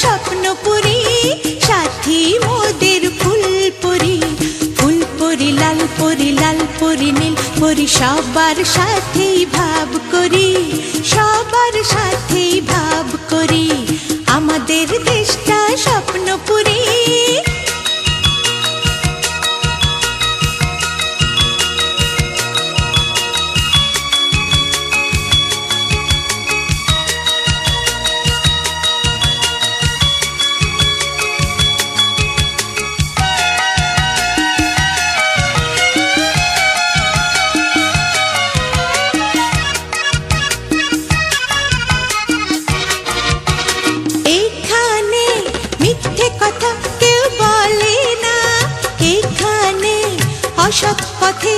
স্বপ্নপুরী, সাথী মোদের ফুলপুরি। ফুলপুরি লাল পরি, লাল পরি নীল পরি, সবার সাথেই ভাব করি, সবার সাথেই ভাব করি। আমাদের দেশটা স্বপ্নপুরী। অসৎ পথে